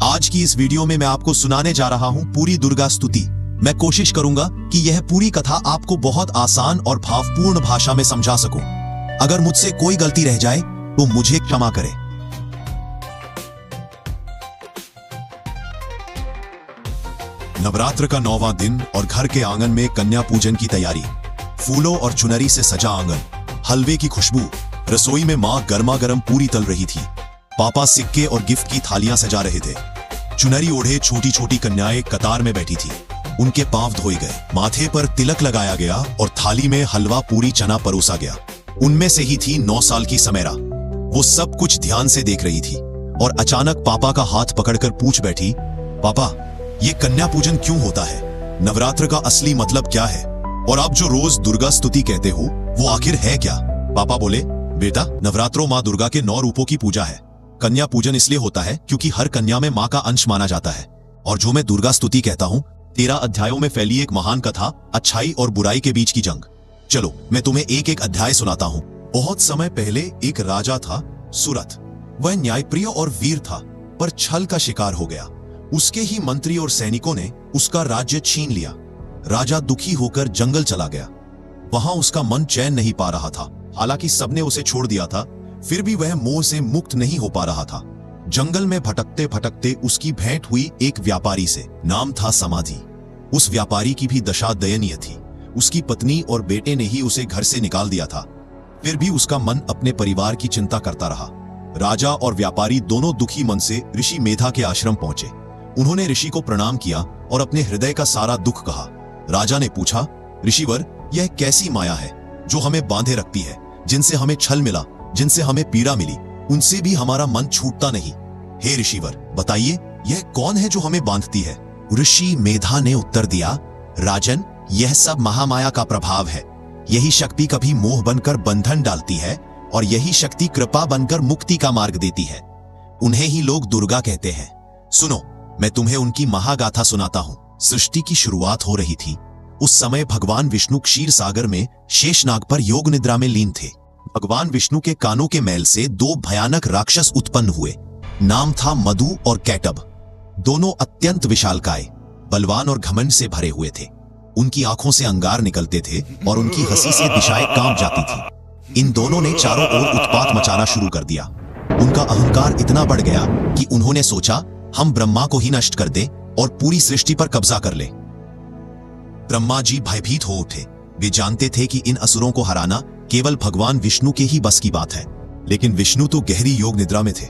आज की इस वीडियो में मैं आपको सुनाने जा रहा हूं पूरी दुर्गा स्तुति। मैं कोशिश करूंगा कि यह पूरी कथा आपको बहुत आसान और भावपूर्ण भाषा में समझा सकूं। अगर मुझसे कोई गलती रह जाए तो मुझे क्षमा करें। नवरात्र का 9वां दिन और घर के आंगन में कन्या पूजन की तैयारी। फूलों और चुनरी से सजा आंगन, हलवे की खुशबू। रसोई में मां गर्मा गर्म पूरी तल रही थी। पापा सिक्के और गिफ्ट की थालियां सजा रहे थे। चुनरी ओढ़े छोटी छोटी कन्याएं कतार में बैठी थी। उनके पांव धोए गए, माथे पर तिलक लगाया गया और थाली में हलवा पूरी चना परोसा गया। उनमें से ही थी 9 साल की समेरा। वो सब कुछ ध्यान से देख रही थी और अचानक पापा का हाथ पकड़कर पूछ बैठी, पापा, ये कन्या पूजन क्यों होता है? नवरात्र का असली मतलब क्या है? और आप जो रोज दुर्गा स्तुति कहते हो वो आखिर है क्या? पापा बोले, बेटा, नवरात्रों माँ दुर्गा के 9 रूपों की पूजा है। कन्या पूजन इसलिए होता है क्योंकि हर कन्या में माँ का अंश माना जाता है। और जो मैं दुर्गा स्तुति कहता हूँ, 13 अध्यायों में फैली एक महान कथा, अच्छाई और बुराई के बीच की जंग। चलो मैं तुम्हें एक एक अध्याय सुनाता हूँ। बहुत समय पहले एक राजा था, सुरथ। वह न्यायप्रिय और वीर था, पर छल का शिकार हो गया। उसके ही मंत्री और सैनिकों ने उसका राज्य छीन लिया। राजा दुखी होकर जंगल चला गया। वहां उसका मन चैन नहीं पा रहा था। हालांकि सबने उसे छोड़ दिया था, फिर भी वह मोह से मुक्त नहीं हो पा रहा था। जंगल में भटकते भटकते उसकी भेंट हुई एक व्यापारी से। नाम था समाधि। उस व्यापारी की भी दशा दयनीय थी। उसकी पत्नी और बेटे ने ही उसे घर से निकाल दिया था। फिर भी उसका मन अपने परिवार की चिंता करता रहा। राजा और व्यापारी दोनों दुखी मन से ऋषि मेधा के आश्रम पहुंचे। उन्होंने ऋषि को प्रणाम किया और अपने हृदय का सारा दुख कहा। राजा ने पूछा, ऋषिवर, यह कैसी माया है जो हमें बांधे रखती है? जिनसे हमें छल मिला, जिनसे हमें पीड़ा मिली, उनसे भी हमारा मन छूटता नहीं। हे ऋषिवर, बताइए, यह कौन है जो हमें बांधती है? ऋषि मेधा ने उत्तर दिया, राजन, यह सब महामाया का प्रभाव है। यही शक्ति कभी मोह बनकर बंधन डालती है और यही शक्ति कृपा बनकर मुक्ति का मार्ग देती है। उन्हें ही लोग दुर्गा कहते हैं। सुनो, मैं तुम्हें उनकी महागाथा सुनाता हूं। सृष्टि की शुरुआत हो रही थी। उस समय भगवान विष्णु क्षीर सागर में शेषनाग पर योग निद्रा में लीन थे। भगवान विष्णु के कानों के मैल से 2 भयानक राक्षस उत्पन्न हुए। नाम था मधु और कैटब। दोनों अत्यंत विशालकाय, बलवान और घमंड से भरे हुए थे। उनकी आंखों से अंगार निकलते थे और उनकी हंसी से दिशाएं कांप जाती थी। इन दोनों ने चारों ओर उत्पात मचाना शुरू कर दिया। उनका अहंकार इतना बढ़ गया कि उन्होंने सोचा, हम ब्रह्मा को ही नष्ट कर दे और पूरी सृष्टि पर कब्जा कर ले। ब्रह्मा जी भयभीत हो उठे। वे जानते थे कि इन असुरों को हराना केवल भगवान विष्णु के ही बस की बात है। लेकिन विष्णु तो गहरी योग निद्रा में थे।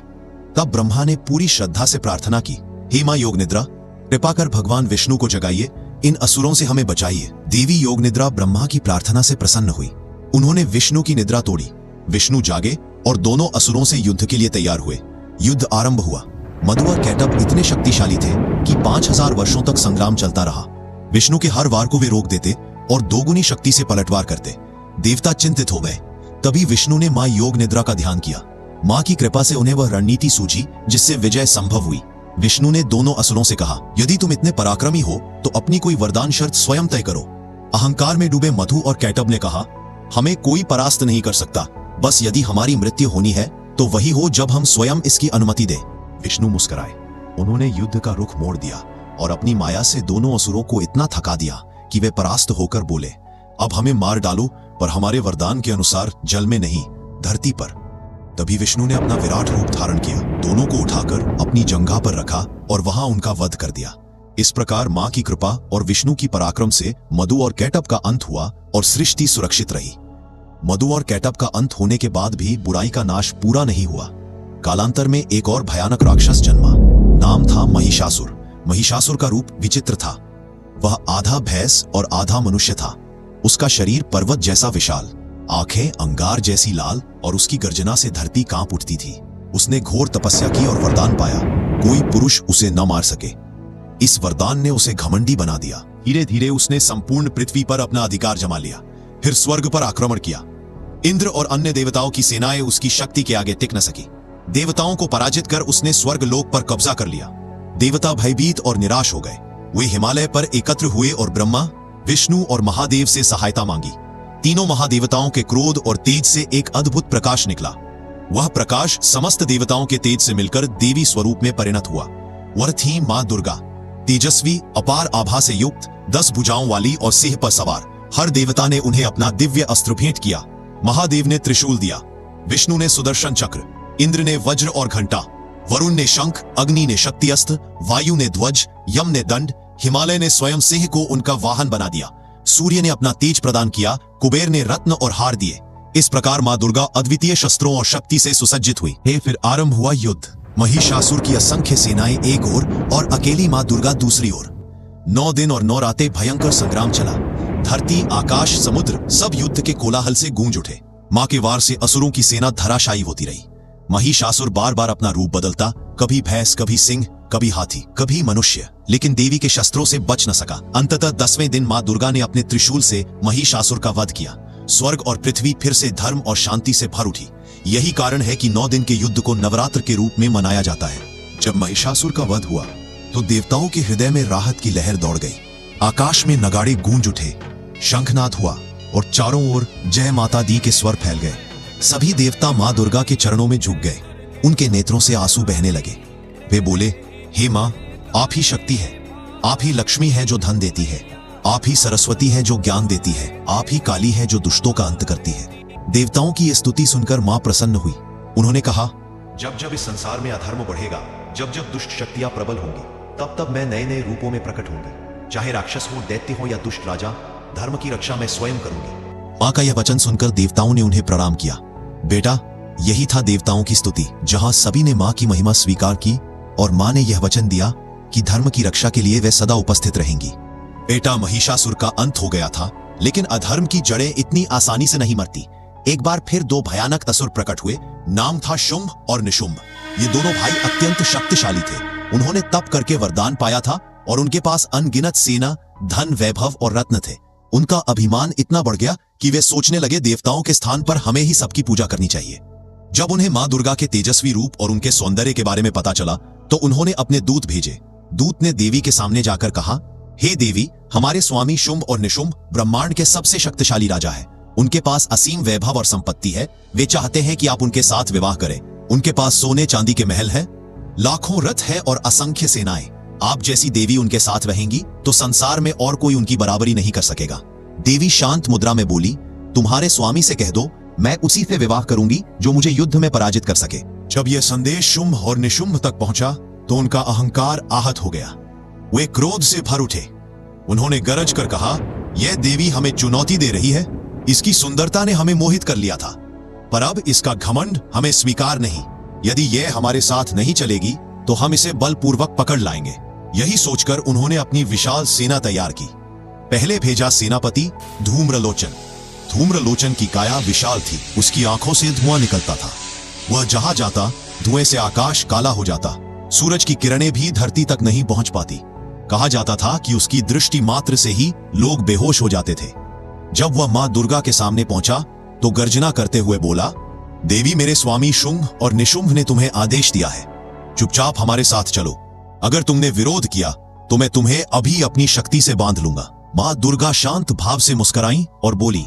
तब ब्रह्मा ने पूरी श्रद्धा से प्रार्थना की, हे मां योग निद्रा, कृपा कर भगवान विष्णु को जगाइए, इन असुरों से हमें बचाइए। देवी योग निद्रा ब्रह्मा की प्रार्थना से प्रसन्न हुई। उन्होंने विष्णु की निद्रा तोड़ी। विष्णु जागे और दोनों असुरों से युद्ध के लिए तैयार हुए। युद्ध आरंभ हुआ। मधु और कैटब इतने शक्तिशाली थे कि 5000 वर्षों तक संग्राम चलता रहा। विष्णु के हर वार को वे रोक देते और दोगुनी शक्ति से पलटवार करते। देवता चिंतित हो गए। तभी विष्णु ने मां योग निद्रा का ध्यान किया। मां की कृपा से उन्हें वह रणनीति सूझी जिससे विजय संभव हुई। विष्णु ने दोनों असुरों से कहा, यदि तुम इतने पराक्रमी हो तो अपनी कोई वरदान शर्त स्वयं तय करो। अहंकार में डूबे मधु और कैटब ने कहा, हमें कोई परास्त नहीं कर सकता। बस यदि हमारी मृत्यु होनी है तो वही हो जब हम स्वयं इसकी अनुमति दें। विष्णु मुस्कुराए। उन्होंने युद्ध का रुख मोड़ दिया और अपनी माया से दोनों असुरों को इतना थका दिया कि वे परास्त होकर बोले, अब हमें मार डालो, पर हमारे वरदान के अनुसार जल में नहीं, धरती पर। तभी विष्णु ने अपना विराट रूप धारण किया, दोनों को उठाकर अपनी जंघा पर रखा और वहां उनका वध कर दिया। इस प्रकार मां की कृपा और विष्णु की पराक्रम से मधु और कैटब का अंत हुआ और सृष्टि सुरक्षित रही। मधु और कैटब का अंत होने के बाद भी बुराई का नाश पूरा नहीं हुआ। कालांतर में एक और भयानक राक्षस जन्मा। नाम था महिषासुर। महिषासुर का रूप विचित्र था। वह आधा भैंस और आधा मनुष्य था। उसका शरीर पर्वत जैसा विशाल, आंखें अंगार जैसी लाल और उसकी गर्जना से धरती कांप उठती थी। उसने घोर तपस्या की और वरदान पाया, कोई पुरुष उसे न मार सके। इस वरदान ने उसे घमंडी बना दिया। धीरे धीरे उसने संपूर्ण पृथ्वी पर अपना अधिकार जमा लिया। फिर स्वर्ग पर आक्रमण किया। इंद्र और अन्य देवताओं की सेनाएं उसकी शक्ति के आगे टिक न सकी। देवताओं को पराजित कर उसने स्वर्ग लोक पर कब्जा कर लिया। देवता भयभीत और निराश हो गए। वे हिमालय पर एकत्र हुए और ब्रह्मा, विष्णु और महादेव से सहायता मांगी। तीनों महादेवताओं के क्रोध और तेज से एक अद्भुत प्रकाश निकला। वह प्रकाश समस्त देवताओं के तेज से मिलकर देवी स्वरूप में परिणत हुआ। वह थी मां दुर्गा, तेजस्वी, अपार आभा से युक्त, 10 भुजाओं वाली और सिंह पर सवार। हर देवता ने उन्हें अपना दिव्य अस्त्र भेंट किया। महादेव ने त्रिशूल दिया, विष्णु ने सुदर्शन चक्र, इंद्र ने वज्र और घंटा, वरुण ने शंख, अग्नि ने शक्ति अस्त्र, वायु ने ध्वज, यम ने दंड, हिमालय ने स्वयं सिंह को उनका वाहन बना दिया, सूर्य ने अपना तेज प्रदान किया, कुबेर ने रत्न और हार दिए। इस प्रकार मां दुर्गा अद्वितीय शस्त्रों और शक्ति से सुसज्जित हुई। फिर आरंभ हुआ युद्ध। महिषासुर की असंख्य सेनाएं एक ओर और अकेली मां दुर्गा दूसरी ओर। 9 दिन और 9 रातें भयंकर संग्राम चला। धरती, आकाश, समुद्र सब युद्ध के कोलाहल से गूंज उठे। मां के वार से असुरों की सेना धराशायी होती रही। महिषासुर बार बार अपना रूप बदलता, कभी भैंस, कभी सिंह, कभी हाथी, कभी मनुष्य, लेकिन देवी के शस्त्रों से बच न सका। अंततः 10वें दिन मां दुर्गा ने अपने त्रिशूल से महिषासुर का वध किया। स्वर्ग और पृथ्वी फिर से धर्म और शांति से भर उठी। यही कारण है कि 9 दिन के युद्ध को नवरात्र के रूप में मनाया जाता है। जब महिषासुर का वध हुआ तो देवताओं के हृदय में राहत की लहर दौड़ गई। आकाश में नगाड़े गूंज उठे, शंखनाद हुआ और चारों ओर जय माता दी के स्वर फैल गए। सभी देवता मां दुर्गा के चरणों में झुक गए। उनके नेत्रों से आंसू बहने लगे। वे बोले, हे मां, आप ही शक्ति है, आप ही लक्ष्मी है जो धन देती है, आप ही सरस्वती है जो ज्ञान देती है, आप ही काली है जो दुष्टों का अंत करती है। देवताओं की ये स्तुति सुनकर मां प्रसन्न हुई। उन्होंने कहा, जब जब इस संसार में अधर्म बढ़ेगा, जब जब दुष्ट शक्तियां प्रबल होंगी, तब तब मैं नए नए रूपों में प्रकट होंगी। चाहे राक्षस हो, दैत्य हो या दुष्ट राजा, धर्म की रक्षा मैं स्वयं करूंगी। मां का यह वचन सुनकर देवताओं ने उन्हें प्रणाम किया। बेटा, यही था देवताओं की स्तुति, जहां सभी ने मां की महिमा स्वीकार की और मां ने यह वचन दिया कि धर्म की रक्षा के लिए वे सदा उपस्थित रहेंगी। बेटा, महिषासुर का अंत हो गया था, लेकिन अधर्म की जड़ें इतनी आसानी से नहीं मरती। एक बार फिर 2 भयानक असुर प्रकट हुए। नाम था शुंभ और निशुंभ। ये दोनों भाई अत्यंत शक्तिशाली थे। उन्होंने तप करके वरदान पाया था और उनके पास अनगिनत सेना, धन, वैभव और रत्न थे। उनका अभिमान इतना बढ़ गया कि वे सोचने लगे, देवताओं के स्थान पर हमें ही सबकी पूजा करनी चाहिए। जब उन्हें मां दुर्गा के तेजस्वी रूप और उनके सौंदर्य के बारे में पता चला तो उन्होंने अपने दूत भेजे। दूत ने देवी के सामने जाकर कहा, हे देवी, हमारे स्वामी शुंभ और निशुंभ ब्रह्मांड के सबसे शक्तिशाली राजा है। उनके पास असीम वैभव और संपत्ति है। वे चाहते हैं कि आप उनके साथ विवाह करें। उनके पास सोने चांदी के महल हैं, लाखों रथ है और असंख्य सेनाएं। आप जैसी देवी उनके साथ रहेंगी तो संसार में और कोई उनकी बराबरी नहीं कर सकेगा। देवी शांत मुद्रा में बोली, तुम्हारे स्वामी से कह दो, मैं उसी से विवाह करूंगी जो मुझे युद्ध में पराजित कर सके। जब यह संदेश शुंभ और निशुंभ तक पहुंचा तो उनका अहंकार आहत हो गया। वे क्रोध से भर उठे। उन्होंने गरज कर कहा, यह देवी हमें चुनौती दे रही है। इसकी सुंदरता ने हमें मोहित कर लिया था, पर अब इसका घमंड हमें स्वीकार नहीं। यदि यह हमारे साथ नहीं चलेगी तो हम इसे बलपूर्वक पकड़ लाएंगे। यही सोचकर उन्होंने अपनी विशाल सेना तैयार की। पहले भेजा सेनापति धूम्रलोचन। धूम्रलोचन की काया विशाल थी, उसकी आंखों से धुआं निकलता था। वह जहां जाता धुएं से आकाश काला हो जाता, सूरज की किरणें भी धरती तक नहीं पहुंच पाती। कहा जाता था कि उसकी दृष्टि मात्र से ही लोग बेहोश हो जाते थे। जब वह मां दुर्गा के सामने पहुंचा तो गर्जना करते हुए बोला, देवी, मेरे स्वामी शुंभ और निशुंभ ने तुम्हें आदेश दिया है, चुपचाप हमारे साथ चलो। अगर तुमने विरोध किया तो मैं तुम्हें अभी अपनी शक्ति से बांध लूंगा। मां दुर्गा शांत भाव से मुस्कुराई और बोली,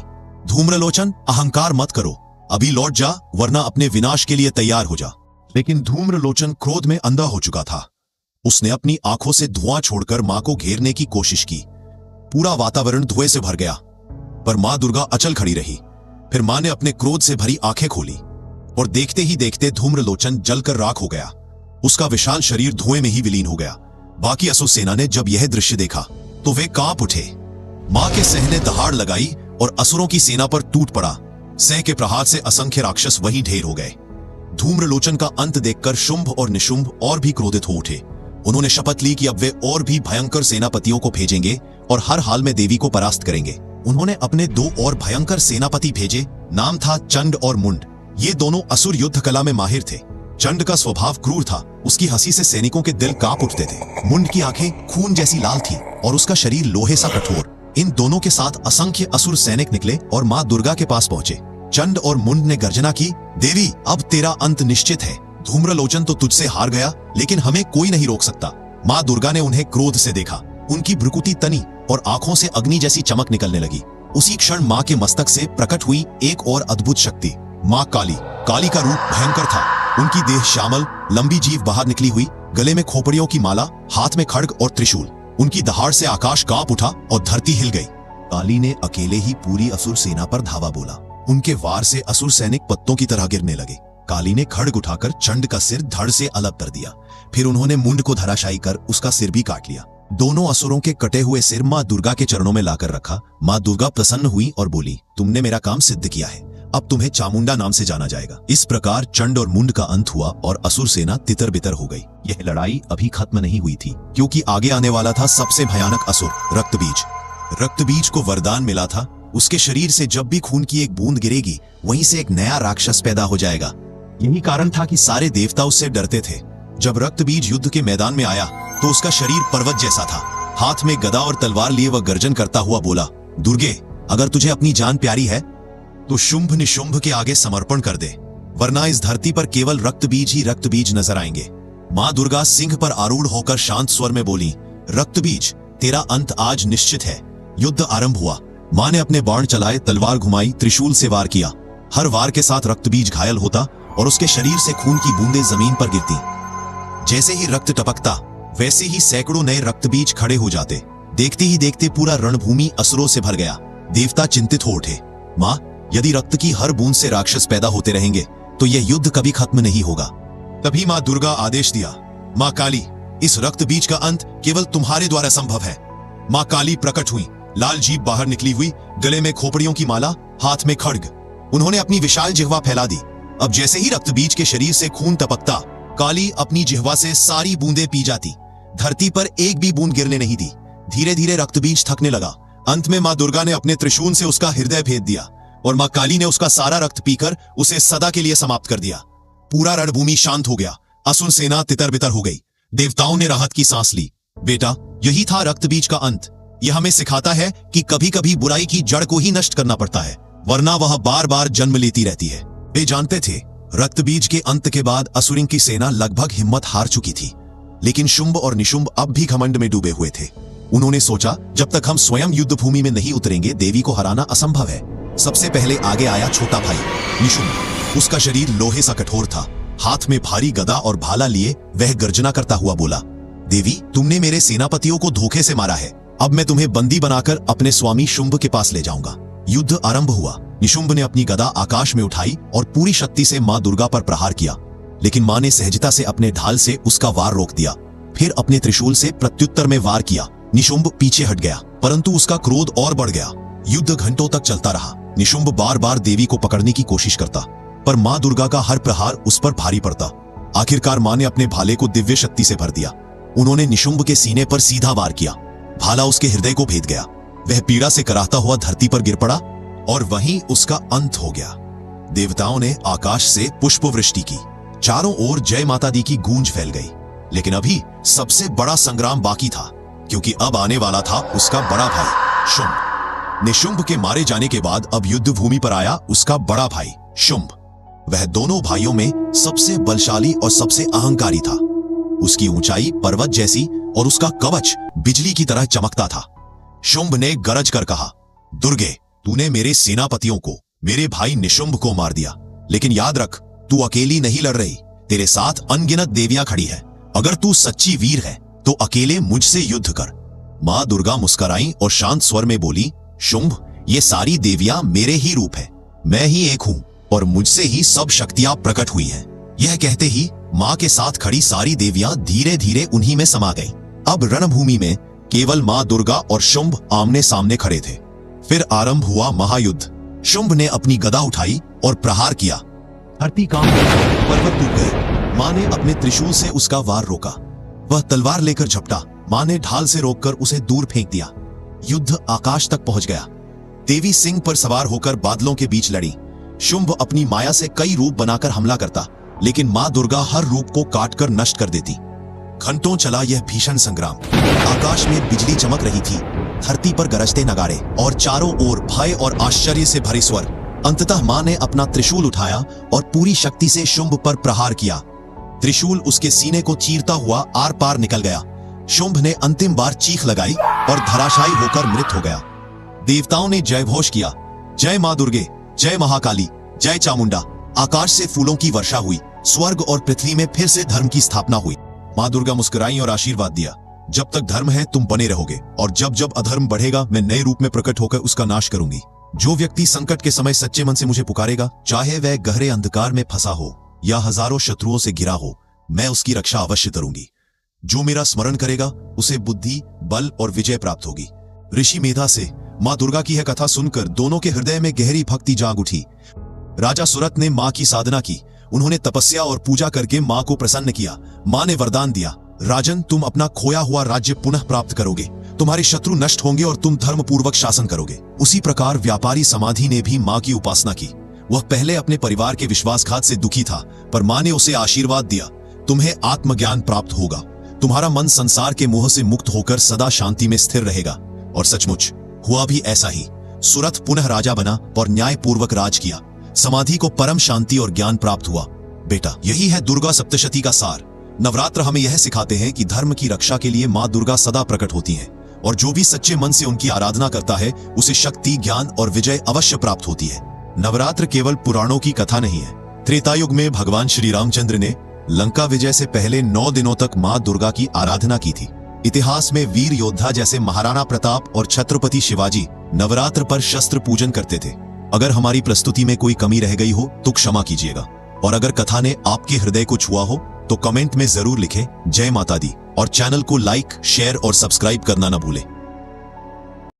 धूम्रलोचन, अहंकार मत करो, अभी लौट जा, वरना अपने विनाश के लिए तैयार हो जा। लेकिन धूम्रलोचन क्रोध में अंधा हो चुका था। उसने अपनी आंखों से धुआं छोड़कर मां को घेरने की कोशिश की। पूरा वातावरण धुएं से भर गया, पर मां दुर्गा अचल खड़ी रही। फिर मां ने अपने क्रोध से भरी आंखें खोली और देखते ही देखते धूम्रलोचन जलकर राख हो गया। उसका विशाल शरीर धुएं में ही विलीन हो गया। बाकी असुर सेना ने जब यह दृश्य देखा तो वे कांप उठे। मां के सह ने दहाड़ लगाई और असुरों की सेना पर टूट पड़ा। सह के प्रहार से असंख्य राक्षस वहीं ढेर हो गए। धूम्रलोचन का अंत देखकर शुंभ और निशुंभ और भी क्रोधित हो उठे। उन्होंने शपथ ली कि अब वे और भी भयंकर सेनापतियों को भेजेंगे और हर हाल में देवी को परास्त करेंगे। उन्होंने अपने 2 और भयंकर सेनापति भेजे। नाम था चंड और मुंड। ये दोनों असुर युद्ध कला में माहिर थे। चंड का स्वभाव क्रूर था, उसकी हंसी से सैनिकों के दिल कांप उठते थे। मुंड की आंखें खून जैसी लाल थी और उसका शरीर लोहे सा कठोर। इन दोनों के साथ असंख्य असुर सैनिक निकले और मां दुर्गा के पास पहुंचे। चंड और मुंड ने गर्जना की, देवी, अब तेरा अंत निश्चित है। धूम्रलोचन तो तुझसे हार गया, लेकिन हमें कोई नहीं रोक सकता। मां दुर्गा ने उन्हें क्रोध से देखा। उनकी भ्रुकुटी तनी और आंखों से अग्नि जैसी चमक निकलने लगी। उसी क्षण मां के मस्तक से प्रकट हुई एक और अद्भुत शक्ति, मां काली। काली का रूप भयंकर था। उनकी देह श्यामल, लंबी जीभ बाहर निकली हुई गले में खोपड़ियों की माला, हाथ में खड्ग और त्रिशूल। उनकी दहाड़ से आकाश कांप उठा और धरती हिल गई। काली ने अकेले ही पूरी असुर सेना पर धावा बोला। उनके वार से असुर सैनिक पत्तों की तरह गिरने लगे। काली ने खड्ग उठाकर चंड का सिर धड़ से अलग कर दिया। फिर उन्होंने मुंड को धराशायी कर उसका सिर भी काट लिया। दोनों असुरों के कटे हुए सिर मां दुर्गा के चरणों में लाकर रखा। मां दुर्गा प्रसन्न हुई और बोली, तुमने मेरा काम सिद्ध किया है, अब तुम्हें चामुंडा नाम से जाना जाएगा। इस प्रकार चंड और मुंड का अंत हुआ और असुर सेना तितर बितर हो गई। यह लड़ाई अभी खत्म नहीं हुई थी, क्योंकि आगे आने वाला था सबसे भयानक असुर, रक्तबीज। रक्तबीज को वरदान मिला था, उसके शरीर से जब भी खून की एक बूंद गिरेगी, वहीं से एक नया राक्षस पैदा हो जाएगा। यही कारण था कि सारे देवता उससे डरते थे। जब रक्तबीज युद्ध के मैदान में आया तो उसका शरीर पर्वत जैसा था। हाथ में गदा और तलवार लिए वह गर्जन करता हुआ बोला, दुर्गे, अगर तुझे अपनी जान प्यारी है तो शुंभ निशुंभ के आगे समर्पण कर दे, वरना इस धरती पर केवल रक्तबीज ही रक्तबीज नजर आएंगे। मां दुर्गा सिंह पर आरूढ़ होकर शांत स्वर में बोली, रक्तबीज, तेरा अंत आज निश्चित है। युद्ध आरंभ हुआ। मां ने अपने बाण चलाए, तलवार घुमाई, त्रिशूल से वार किया। हर वार के साथ रक्तबीज घायल होता और उसके शरीर से खून की बूंदें जमीन पर गिरती। जैसे ही रक्त टपकता, वैसे ही सैकड़ों नए रक्तबीज खड़े हो जाते। देखते ही देखते पूरा रणभूमि असुरों से भर गया। देवता चिंतित हो उठे। मां, यदि रक्त की हर बूंद से राक्षस पैदा होते रहेंगे तो यह युद्ध कभी खत्म नहीं होगा। तभी मां दुर्गा आदेश दिया, मां काली, इस रक्तबीज का अंत केवल तुम्हारे द्वारा संभव है। मां काली प्रकट हुई। लाल जीभ बाहर निकली हुई, गले में खोपड़ियों की माला, हाथ में खड्ग। उन्होंने अपनी विशाल जिह्वा फैला दी। अब जैसे ही रक्तबीज के शरीर से खून टपकता, काली अपनी जिह्वा से सारी बूंदें पी जाती। धरती पर एक भी बूंद गिरने नहीं दी। धीरे धीरे रक्तबीज थकने लगा। अंत में मां दुर्गा ने अपने त्रिशूल से उसका हृदय भेद दिया और मां काली ने उसका सारा रक्त पीकर उसे सदा के लिए समाप्त कर दिया। पूरा रणभूमि शांत हो गया। असुर सेना तितर बितर हो गई। देवताओं ने राहत की सांस ली। बेटा, यही था रक्तबीज का अंत। यह हमें सिखाता है कि कभी कभी बुराई की जड़ को ही नष्ट करना पड़ता है, वरना वह बार बार जन्म लेती रहती है। वे जानते थे, रक्तबीज के अंत के बाद असुरों की सेना लगभग हिम्मत हार चुकी थी। लेकिन शुंभ और निशुंभ अब भी घमंड में डूबे हुए थे। उन्होंने सोचा, जब तक हम स्वयं युद्ध भूमि में नहीं उतरेंगे, देवी को हराना असंभव है। सबसे पहले आगे आया छोटा भाई निशुंभ। उसका शरीर लोहे सा कठोर था। हाथ में भारी गदा और भाला लिए वह गर्जना करता हुआ बोला, देवी, तुमने मेरे सेनापतियों को धोखे से मारा है। अब मैं तुम्हें बंदी बनाकर अपने स्वामी शुंभ के पास ले जाऊंगा। युद्ध आरंभ हुआ। निशुंभ ने अपनी गदा आकाश में उठाई और पूरी शक्ति से मां दुर्गा पर प्रहार किया, लेकिन मां ने सहजता से अपने ढाल से उसका वार रोक दिया। फिर अपने त्रिशूल से प्रत्युत्तर में वार किया। निशुंभ पीछे हट गया, परंतु उसका क्रोध और बढ़ गया। युद्ध घंटों तक चलता रहा। निशुंभ बार बार देवी को पकड़ने की कोशिश करता, पर मां दुर्गा का हर प्रहार उस पर भारी पड़ता। आखिरकार मां ने अपने भाले को दिव्य शक्ति से भर दिया। उन्होंने निशुंभ के सीने पर सीधा वार किया। भाला उसके हृदय को भेद गया। वह पीड़ा से कराहता हुआ धरती पर गिर पड़ा और वहीं उसका अंत हो गया। देवताओं ने आकाश से पुष्प वृष्टि की। चारों ओर जय माता दी की गूंज फैल गई। लेकिन अभी सबसे बड़ा संग्राम बाकी था, क्योंकि अब आने वाला था उसका बड़ा भाई शुंभ। निशुंभ के मारे जाने के बाद अब युद्ध भूमि पर आया उसका बड़ा भाई शुंभ। वह दोनों भाइयों में सबसे बलशाली और सबसे अहंकारी था। उसकी ऊंचाई पर्वत जैसी और उसका कवच बिजली की तरह चमकता था। शुंभ ने गरज कर कहा, दुर्गे, तूने मेरे सेनापतियों को, मेरे भाई निशुंभ को मार दिया, लेकिन याद रख, तू अकेली नहीं लड़ रही। तेरे साथ अनगिनत देवियां खड़ी है। अगर तू सच्ची वीर है तो अकेले मुझसे युद्ध कर। मां दुर्गा मुस्कुराई और शांत स्वर में बोली, शुंभ, ये सारी देवियां मेरे ही रूप है। मैं ही एक हूं और मुझसे ही सब शक्तियां प्रकट हुई हैं। यह कहते ही मां के साथ खड़ी सारी देवियां धीरे धीरे उन्हीं में समा गईं। अब रणभूमि में केवल मां दुर्गा और शुंभ आमने सामने खड़े थे। फिर आरंभ हुआ महायुद्ध। शुंभ ने अपनी गदा उठाई और प्रहार किया। धरती कांप गई, पर्वत टूट गए। मां ने अपने त्रिशूल से उसका वार रोका। वह तलवार लेकर झपटा। मां ने ढाल से रोककर उसे दूर फेंक दिया। युद्ध आकाश तक पहुंच गया। देवी सिंह पर सवार होकर बादलों के बीच लड़ी। शुंभ अपनी माया से कई रूप बनाकर हमला करता, लेकिन मां दुर्गा हर रूप को काटकर नष्ट कर देती। घंटों चला यह भीषण संग्राम। आकाश में बिजली चमक रही थी, धरती पर गरजते नगाड़े और चारों ओर भय और आश्चर्य से भरे स्वर। अंततः मां ने अपना त्रिशूल उठाया और पूरी शक्ति से शुंभ पर प्रहार किया। त्रिशूल उसके सीने को चीरता हुआ आर पार निकल गया। शुंभ ने अंतिम बार चीख लगाई और धराशायी होकर मृत हो गया। देवताओं ने जयघोष किया, जय मां दुर्गे, जय महाकाली, जय चामुंडा। आकाश से फूलों की वर्षा हुई। स्वर्ग और पृथ्वी में फिर से धर्म की स्थापना हुई। माँ दुर्गा मुस्कुराई और आशीर्वाद दिया, जब तक धर्म है तुम बने रहोगे, और जब जब अधर्म बढ़ेगा मैं नए रूप में प्रकट होकर उसका नाश करूंगी। जो व्यक्ति संकट के समय सच्चे मन से मुझे पुकारेगा, चाहे वह गहरे अंधकार में फंसा हो या हजारों शत्रुओं से घिरा हो, मैं उसकी रक्षा अवश्य करूंगी। जो मेरा स्मरण करेगा उसे बुद्धि, बल और विजय प्राप्त होगी। ऋषि मेधा से माँ दुर्गा की यह कथा सुनकर दोनों के हृदय में गहरी भक्ति जाग उठी। राजा सुरथ ने माँ की साधना की, उन्होंने तपस्या और पूजा करके माँ को प्रसन्न किया। माँ ने वरदान दिया, राजन तुम अपना खोया हुआ राज्य पुनः प्राप्त करोगे, तुम्हारे शत्रु नष्ट होंगे और तुम धर्म पूर्वक शासन करोगे। उसी प्रकार व्यापारी समाधि ने भी माँ की उपासना की। वह पहले अपने परिवार के विश्वासघात से दुखी था, पर माँ ने उसे आशीर्वाद दिया, तुम्हें आत्मज्ञान प्राप्त होगा, तुम्हारा मन संसार के मोह से मुक्त होकर सदा शांति में स्थिर रहेगा। और सचमुच हुआ भी ऐसा ही। सुरथ पुनः राजा बना और न्यायपूर्वक राज किया। समाधि को परम शांति और ज्ञान प्राप्त हुआ। बेटा, यही है दुर्गा सप्तशती का सार। नवरात्र हमें यह सिखाते हैं कि धर्म की रक्षा के लिए माँ दुर्गा सदा प्रकट होती हैं, और जो भी सच्चे मन से उनकी आराधना करता है उसे शक्ति, ज्ञान और विजय अवश्य प्राप्त होती है। नवरात्र केवल पुराणों की कथा नहीं है। त्रेता युग में भगवान श्री रामचंद्र ने लंका विजय से पहले 9 दिनों तक माँ दुर्गा की आराधना की थी। इतिहास में वीर योद्धा जैसे महाराणा प्रताप और छत्रपति शिवाजी नवरात्र पर शस्त्र पूजन करते थे। अगर हमारी प्रस्तुति में कोई कमी रह गई हो तो क्षमा कीजिएगा, और अगर कथा ने आपके हृदय को छुआ हो तो कमेंट में जरूर लिखें जय माता दी, और चैनल को लाइक, शेयर और सब्सक्राइब करना न भूलें।